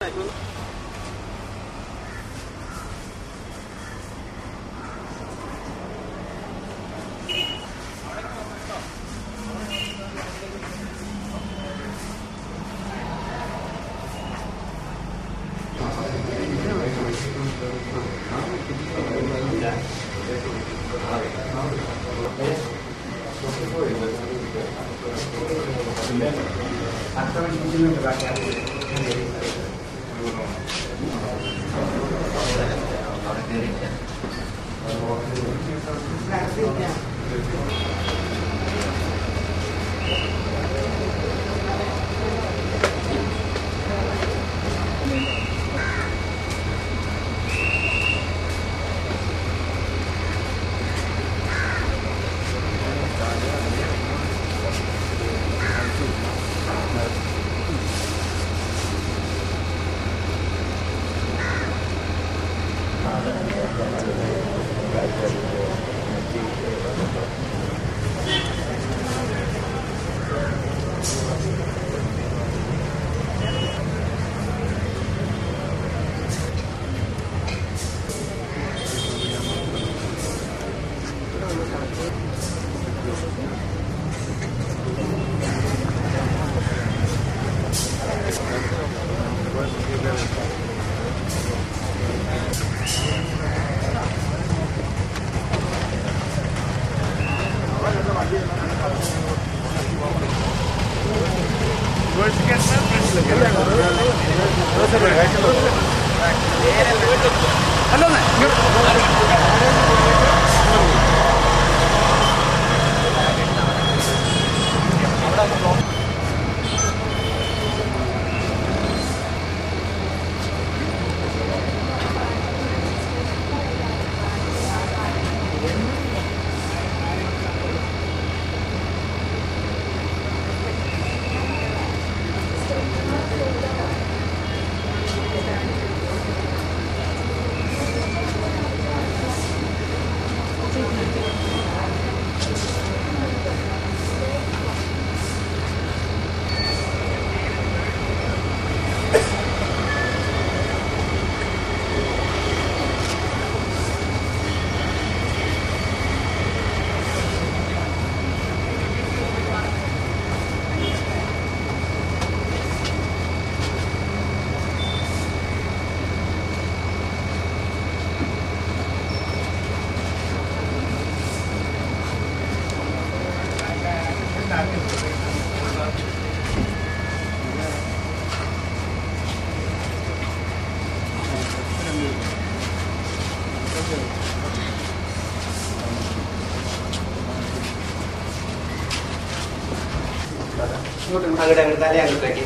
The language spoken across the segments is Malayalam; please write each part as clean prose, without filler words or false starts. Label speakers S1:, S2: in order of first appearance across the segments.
S1: അങ്ങോട്ട് തലേ അങ്ങോട്ടേക്ക്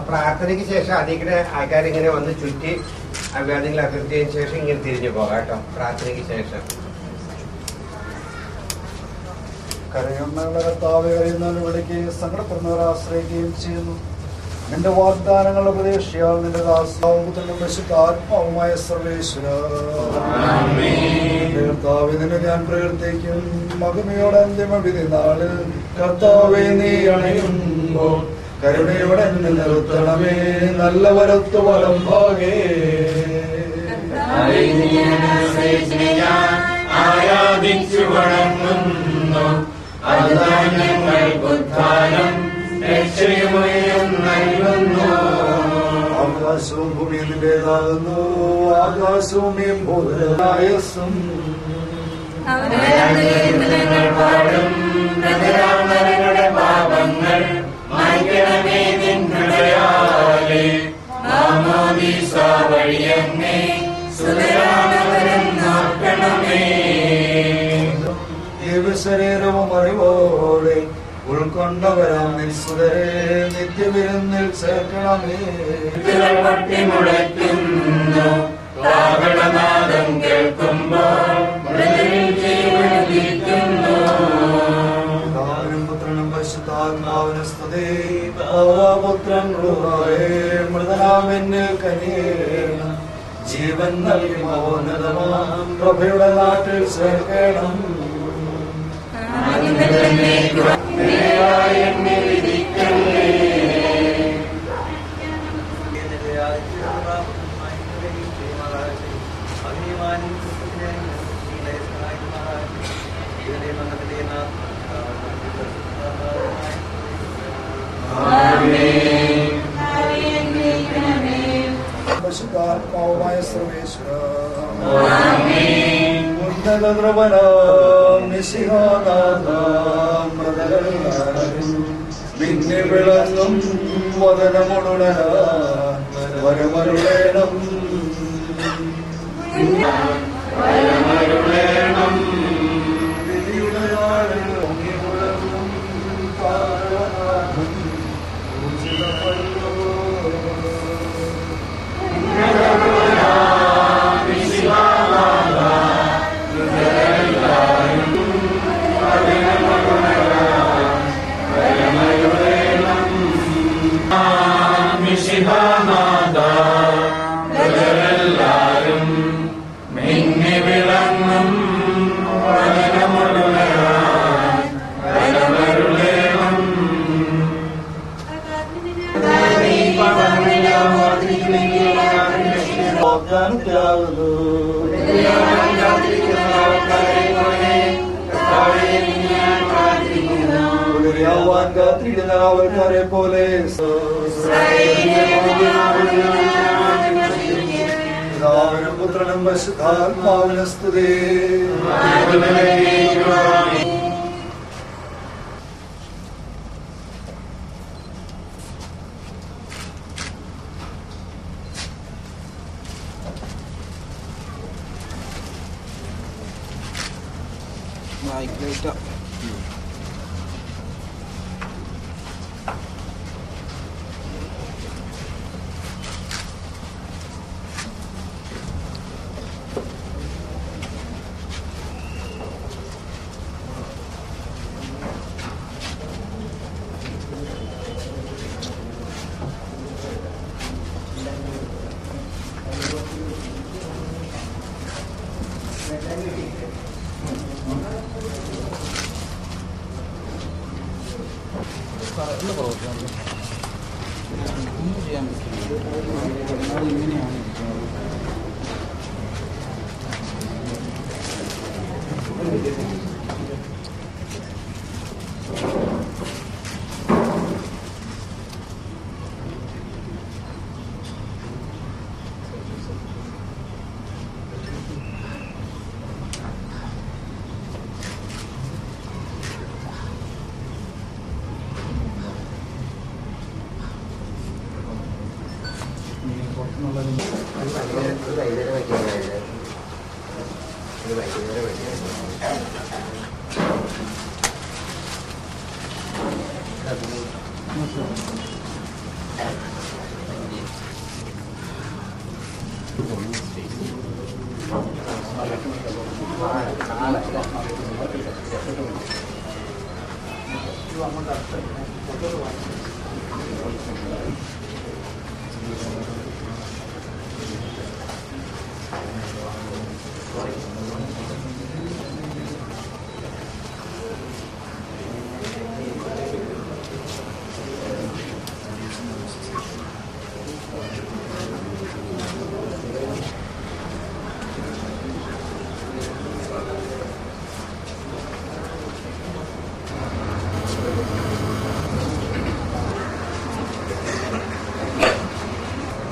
S1: പ്രാർത്ഥനയ്ക്ക് ശേഷം അതിങ്ങനെ ആൾക്കാരിങ്ങനെ വന്ന് ചുറ്റി അഭ്യാദികൾ അഭ്യർത്ഥിച്ചതിന് ശേഷം ഇങ്ങനെ തിരിഞ്ഞു പോകാം കേട്ടോ. പ്രാർത്ഥനയ്ക്ക് ശേഷം
S2: കരയുന്നവരുടെ കർത്താവെ, അറിയുന്നവരുടെ വിളിക്ക് സങ്കടപ്പെടുന്നവരെ ആശ്രയിക്കുകയും ചെയ്യുന്നു. നിന്റെ വാഗ്ദാനങ്ങളുടെ പ്രതീക്ഷയാൽ നിന്റെ ദാസനും പരിശുദ്ധാത്മാവുമായ സർവേശ്വര കർത്താവെ, നിന്നെ ഞാൻ പ്രവർത്തിക്കും. മഹിമയോടെ അന്തിമ വിധി നാളിൽ കർത്താവെ നീ അണയുമ്പോൾ കരുണയോടെ എന്നെ നിർത്തണമേ. നല്ല വരത്തു വലം ഭാഗേ
S3: ആരാധിച്ചു വണങ്ങുന്നു.
S2: ആകാശവും ഭൂമിയും നിന്റേതാകുന്നു. ആകാശവും ഭൂതനായസും
S3: പാപങ്ങൾ മായ്ക്കണമേ നിന്നുടയാലേ. മാമോദീസ വഴിയങ്ങേ സുതരാണവരും നോക്കണമേ.
S2: ദൈവശരീരവും അറിവോടെ ഉൾക്കൊണ്ടവരാം നിൽസുതരെ നിത്യവിരുന്നിൽ ചേർക്കണമേ.
S3: പൊട്ടിമുളയ്ക്കുന്നു കാഹളനാദം കേൾക്കുമ്പോൾ ജീവനിരിക്കുന്നു.
S2: പുത്രനും പരിശുദ്ധാത്മാവിന് സ്തുതി. പുത്രൻ മൃതനാമെന്നിൽ കനിയേണം. ജീവൻ നൽകി മഹോന്നതമാം പ്രഭയുടെ നാട്ടിൽ ചേർക്കണം. പരിശുദ്ധാത്മാവുമായ സർവേശ്വര പിന്നെ വിളങ്ങും വദനമുടനാൻ വരമരുളേണം. ആൾക്കാരെ പോലെ പിതാവിനും പുത്രനും പരിശുദ്ധാത്മാവിന് സ്തുതി.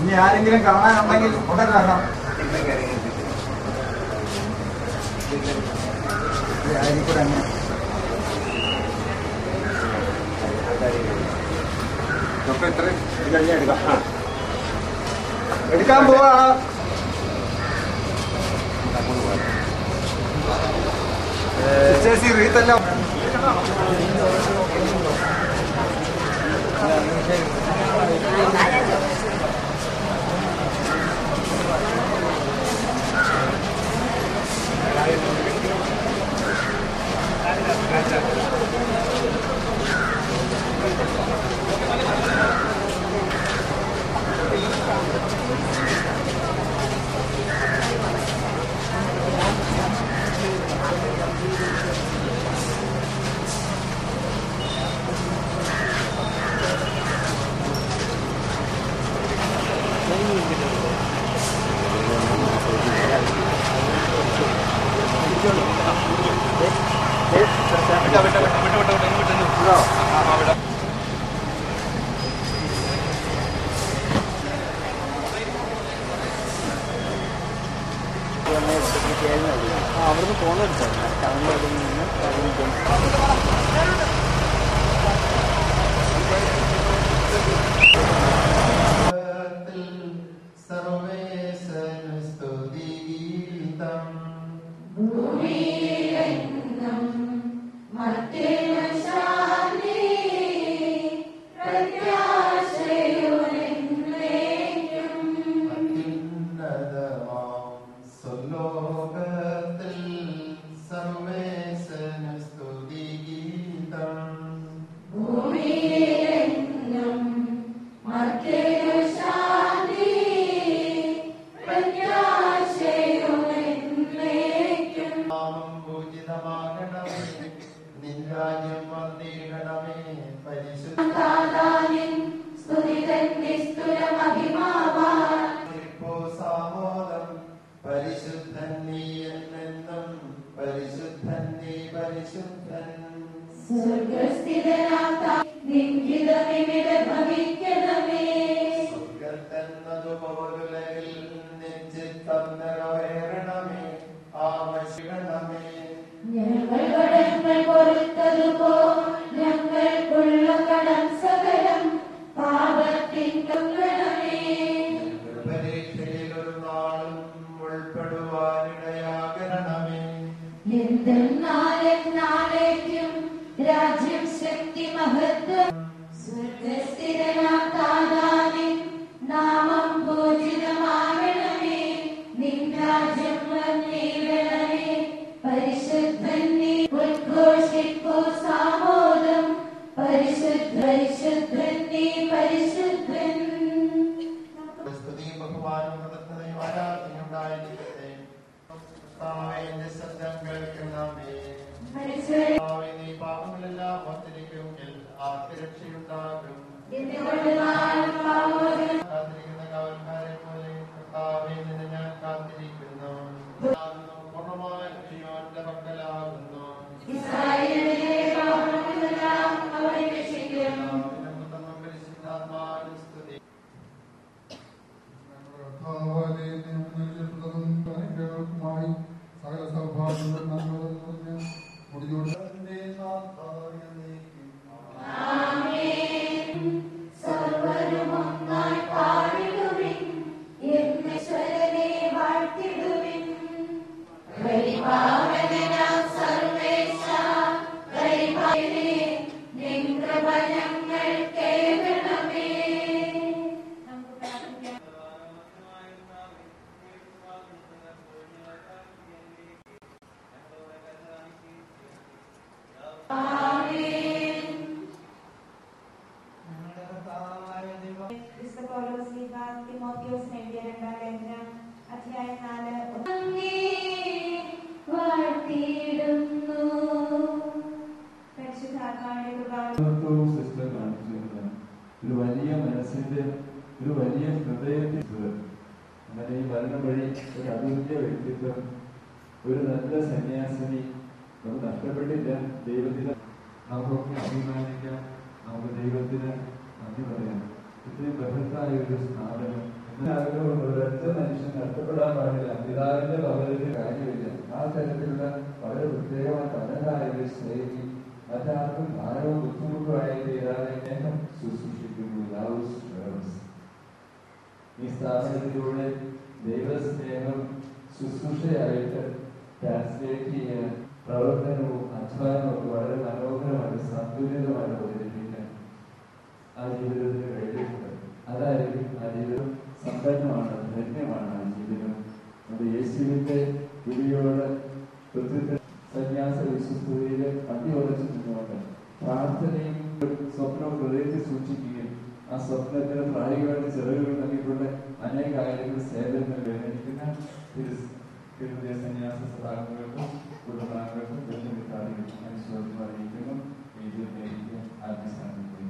S4: ഇനി ആരെങ്കിലും കാണാനുണ്ടെങ്കിൽ ഉടൻ വരണം. എടുക്കാൻ പോവാ. റീത്തെല്ലാം
S5: ഒരു വലിയ മനസ്സിന്റെ ഒരു വലിയ ഹൃദയത്തിൽ അങ്ങനെ ഈ മരണം വഴി ഒരു അതുല്യ വ്യക്തിത്വം, ഒരു നല്ല സന്യാസിനി നമുക്ക് നഷ്ടപ്പെട്ടില്ല. ദൈവത്തിന് നമുക്കൊക്കെ അഭിമാനിക്കാം, നമുക്ക് ദൈവത്തിന് നന്ദി പറയാം. ഇത്രയും ബൃഹത്തായ ഒരു സ്ഥാപനം ഒരൊറ്റ മനുഷ്യൻ നഷ്ടപ്പെടാൻ പാടില്ല. പിതാവിന്റെ പകരത്തിന് കാര്യമില്ല. ആ തരത്തിലുള്ള വളരെ പ്രത്യേകമായ തനതായ ഒരു സ്നേഹി മറ്റാർക്കും ഭാരവും ബുദ്ധിമുട്ടുമായി തീരാതെ സ്നേഹം ശുശ്രൂഷിക്കുന്നു. ഈ സ്ഥാപനത്തിലൂടെ ദൈവസ്നേഹം ശുശ്രൂഷയായിട്ട് ട്രാൻസ്ലേറ്റ് ചെയ്യാൻ പ്രവർത്തനവും അധ്വാനവും ഒക്കെ വളരെ മനോഹരമായിട്ട് സന്തുലിതമായിട്ട് അവതരിപ്പിക്കാൻ ആ ജീവിതത്തിന് കഴിഞ്ഞിട്ടുണ്ട്. അതായിരിക്കും ആ ജീവിതം സമ്പന്നമാണ്, ധന്യമാണ് ആ ജീവിതം. നമ്മുടെ യേശുവിന്റെ വിളിയോട് സന്യാസ വിശ്വസ്തതയിൽ അടിയുറച്ചു നിന്നുകൊണ്ട് പ്രാർത്ഥനയും സ്വപ്നവും ഹൃദയത്തിൽ സൂക്ഷിക്കുകയും ആ സ്വപ്നത്തിന് പ്രായോഗികമായിട്ട് ചിറകുകൾ നൽകിക്കൊണ്ട് അനേക കാര്യങ്ങൾ സേവനങ്ങൾ വേദനിക്കുന്ന തിരുഹൃദയ സന്യാസ സ്ഥാപനങ്ങൾക്കും കുടുംബാംഗങ്ങൾക്കും ബന്ധുമിത്രാദികൾക്കും അനുശോചനം അറിയിക്കുന്നു. ഇതിലേക്ക് ആത്മസ്ഥാനം ചെയ്യുന്നു.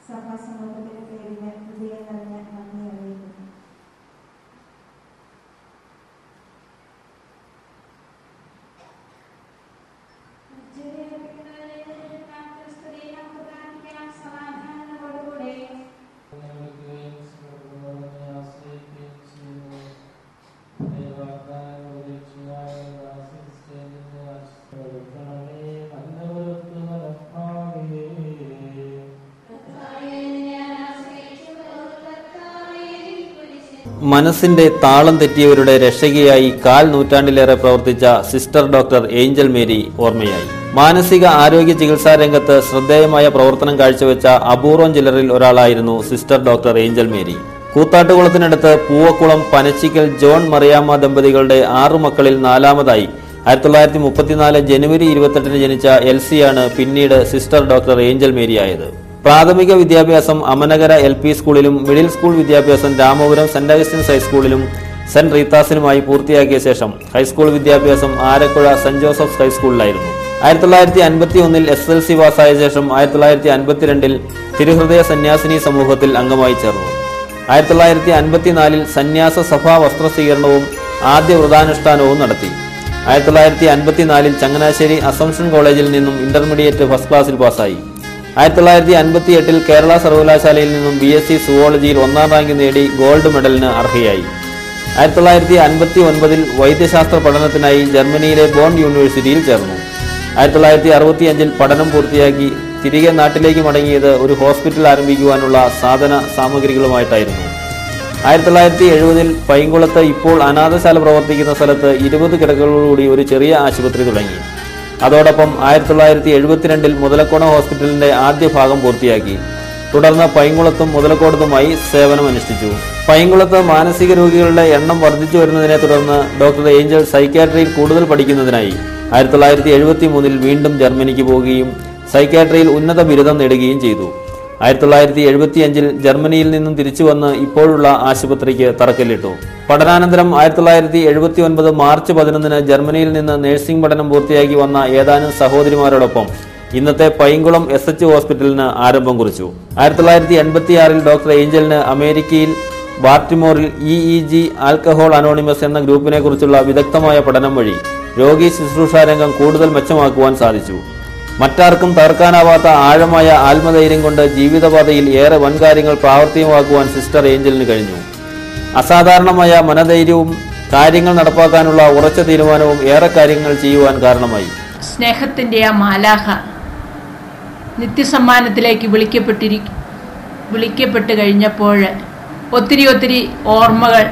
S6: സഭാ സമൂഹത്തിന്റെ പേരിന് ഹൃദയം നിറഞ്ഞ നന്ദി അറിയിക്കുന്നു.
S7: മനസ്സിന്റെ താളം തെറ്റിയവരുടെ രക്ഷകയായി 1/4 നൂറ്റാണ്ടിലേറെ പ്രവർത്തിച്ച സിസ്റ്റർ ഡോക്ടർ ഏഞ്ചൽ മേരി ഓർമ്മയായി. മാനസിക ആരോഗ്യ ചികിത്സാ രംഗത്ത് ശ്രദ്ധേയമായ പ്രവർത്തനം കാഴ്ചവെച്ച അപൂർവം ചിലരിൽ ഒരാളായിരുന്നു സിസ്റ്റർ ഡോക്ടർ ഏഞ്ചൽ മേരി. കൂത്താട്ടുകുളത്തിനടുത്ത് പൂവക്കുളം പനച്ചിക്കൽ ജോൺ മറിയാമ്മ ദമ്പതികളുടെ 6 മക്കളിൽ 4ാമതായി 1934 ജനുവരി 28 ജനിച്ച എൽസിയാണ് പിന്നീട് സിസ്റ്റർ ഡോക്ടർ ഏഞ്ചൽ മേരി ആയത്. പ്രാഥമിക വിദ്യാഭ്യാസം അമനകര LP സ്കൂളിലും മിഡിൽ സ്കൂൾ വിദ്യാഭ്യാസം രാമപുരം സെന്റ് അഗസ്റ്റിൻസ് ഹൈസ്കൂളിലും സെന്റ് റീത്താസിനുമായി പൂർത്തിയാക്കിയ ശേഷം ഹൈസ്കൂൾ വിദ്യാഭ്യാസം ആരക്കുഴ സെന്റ് ജോസഫ്സ് ഹൈസ്കൂളിലായിരുന്നു. 1951 SSLC പാസ്സായ ശേഷം 1952 തിരുഹൃദയ സന്യാസിനി സമൂഹത്തിൽ അംഗമായി ചേർന്നു. 1954 സന്യാസ സഭാ വസ്ത്രസ്വീകരണവും ആദ്യ വ്രതാനുഷ്ഠാനവും നടത്തി. 1954 ചങ്ങനാശ്ശേരി അസംഷൻ കോളേജിൽ നിന്നും ഇന്റർമീഡിയറ്റ് ഫസ്റ്റ് ക്ലാസ്സിൽ പാസ്സായി. 1958 കേരള സർവകലാശാലയിൽ നിന്നും BSc സുവോളജിയിൽ 1ാം റാങ്ക് നേടി ഗോൾഡ് മെഡലിന് അർഹയായി. 1959 വൈദ്യശാസ്ത്ര പഠനത്തിനായി ജർമ്മനിയിലെ ബോൺ യൂണിവേഴ്സിറ്റിയിൽ ചേർന്നു. 1965 പഠനം പൂർത്തിയാക്കി തിരികെ നാട്ടിലേക്ക് മടങ്ങിയത് ഒരു ഹോസ്പിറ്റൽ ആരംഭിക്കുവാനുള്ള സാധന സാമഗ്രികളുമായിട്ടായിരുന്നു. 1970 പൈങ്കുളത്ത് ഇപ്പോൾ അനാഥശാല പ്രവർത്തിക്കുന്ന സ്ഥലത്ത് 20 കിടക്കകളോടുകൂടി ഒരു ചെറിയ ആശുപത്രി തുടങ്ങി. അതോടൊപ്പം 1972 മുതലക്കോണം ഹോസ്പിറ്റലിന്റെ ആദ്യ ഭാഗം പൂർത്തിയാക്കി. തുടർന്ന് പൈങ്കുളത്തും മുതലക്കോടത്തുമായി സേവനമനുഷ്ഠിച്ചു. പൈങ്കുളത്ത് മാനസിക രോഗികളുടെ എണ്ണം വർദ്ധിച്ചു വരുന്നതിനെ തുടർന്ന് ഡോക്ടർ ഏഞ്ചൽ സൈക്യാട്രിയിൽ കൂടുതൽ പഠിക്കുന്നതിനായി 1973 വീണ്ടും ജർമ്മനിക്ക് പോവുകയും സൈക്യാട്രിയിൽ ഉന്നത ബിരുദം നേടുകയും ചെയ്തു. 1975 ജർമ്മനിയിൽ നിന്നും തിരിച്ചുവന്ന് ഇപ്പോഴുള്ള ആശുപത്രിക്ക് തറക്കല്ലിട്ടു. പഠനാനന്തരം 1979 മാർച്ച് 11 ജർമ്മനിയിൽ നിന്ന് നഴ്സിംഗ് പഠനം പൂർത്തിയാക്കി വന്ന ഏതാനും സഹോദരിമാരോടൊപ്പം ഇന്നത്തെ പൈങ്കുളം SH ഹോസ്പിറ്റലിന് ആരംഭം കുറിച്ചു. 1986 ഡോക്ടർ ഏഞ്ചലിന് അമേരിക്കയിൽ ബാർട്ടിമോറിൽ EEG ആൽക്കഹോൾ അനോണിമസ് എന്ന ഗ്രൂപ്പിനെ കുറിച്ചുള്ള വിദഗ്ധമായ പഠനം വഴി രോഗി ശുശ്രൂഷാ രംഗം കൂടുതൽ മെച്ചമാക്കുവാൻ സാധിച്ചു. മറ്റാർക്കും തകർക്കാനാവാത്ത ആഴമായ ആത്മധൈര്യം കൊണ്ട് ജീവിതപാതയിൽ ഏറെ വൻകാര്യങ്ങൾ പ്രാവർത്തികമാക്കുവാൻ സിസ്റ്റർ ഏഞ്ചലിന് കഴിഞ്ഞു. അസാധാരണമായ മനധൈര്യവും കാര്യങ്ങൾ നടപ്പാക്കാനുള്ള ഉറച്ച തീരുമാനവും ഏറെ കാര്യങ്ങൾ ചെയ്യുവാൻ കാരണമായി.
S8: സ്നേഹത്തിൻ്റെ ആ മാലാഖ നിത്യസമ്മാനത്തിലേക്ക് വിളിക്കപ്പെട്ട് കഴിഞ്ഞപ്പോൾ ഒത്തിരി ഓർമ്മകൾ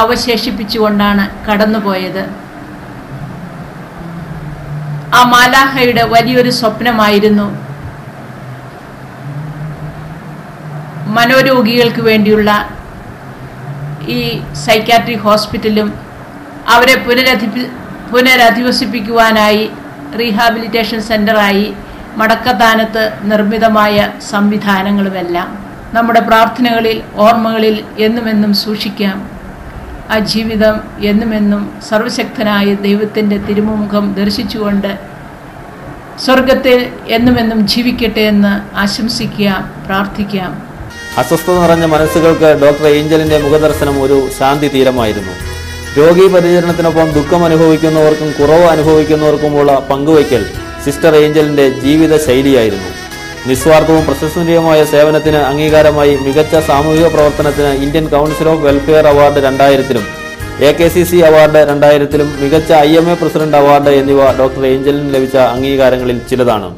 S8: അവശേഷിപ്പിച്ചുകൊണ്ടാണ് കടന്നുപോയത്. ആ മാലാഖയുടെ വലിയൊരു സ്വപ്നമായിരുന്നു മനോരോഗികൾക്ക് വേണ്ടിയുള്ള ഈ സൈക്യാട്രിക് ഹോസ്പിറ്റലും അവരെ പുനരധിവസിപ്പിക്കുവാനായി റീഹാബിലിറ്റേഷൻ സെൻ്ററായി മടക്കത്താനത്ത് നിർമ്മിതമായ സംവിധാനങ്ങളുമെല്ലാം നമ്മുടെ പ്രാർത്ഥനകളിൽ ഓർമ്മകളിൽ എന്നുമെന്നും സൂക്ഷിക്കാം. ആ ജീവിതം എന്നുമെന്നും സർവശക്തനായ ദൈവത്തിൻ്റെ തിരുമുഖം ദർശിച്ചുകൊണ്ട് സ്വർഗത്തിൽ എന്നുമെന്നും ജീവിക്കട്ടെ എന്ന് ആശംസിക്കാം, പ്രാർത്ഥിക്കാം.
S7: അസ്വസ്ഥത നിറഞ്ഞ മനസ്സുകൾക്ക് ഡോക്ടർ ഏഞ്ചലിന്റെ മുഖദർശനം ഒരു ശാന്തി തീരമായിരുന്നു. രോഗി പരിചരണത്തിനൊപ്പം ദുഃഖം അനുഭവിക്കുന്നവർക്കും കുറവ് അനുഭവിക്കുന്നവർക്കുമുള്ള പങ്കുവയ്ക്കൽ സിസ്റ്റർ ഏഞ്ചലിന്റെ ജീവിത ശൈലിയായിരുന്നു. നിസ്വാർത്ഥവും പ്രശംസനീയമായ സേവനത്തിന് അംഗീകാരമായി മികച്ച സാമൂഹിക പ്രവർത്തനത്തിന് Indian council of welfare award 2000 AKCC award 2000 മികച്ച IMA പ്രസിഡന്റ് അവാർഡ് എന്നിവ ഡോക്ടർ ഏഞ്ചലിന് ലഭിച്ച അംഗീകാരങ്ങളിൽ ചിലതാണ്.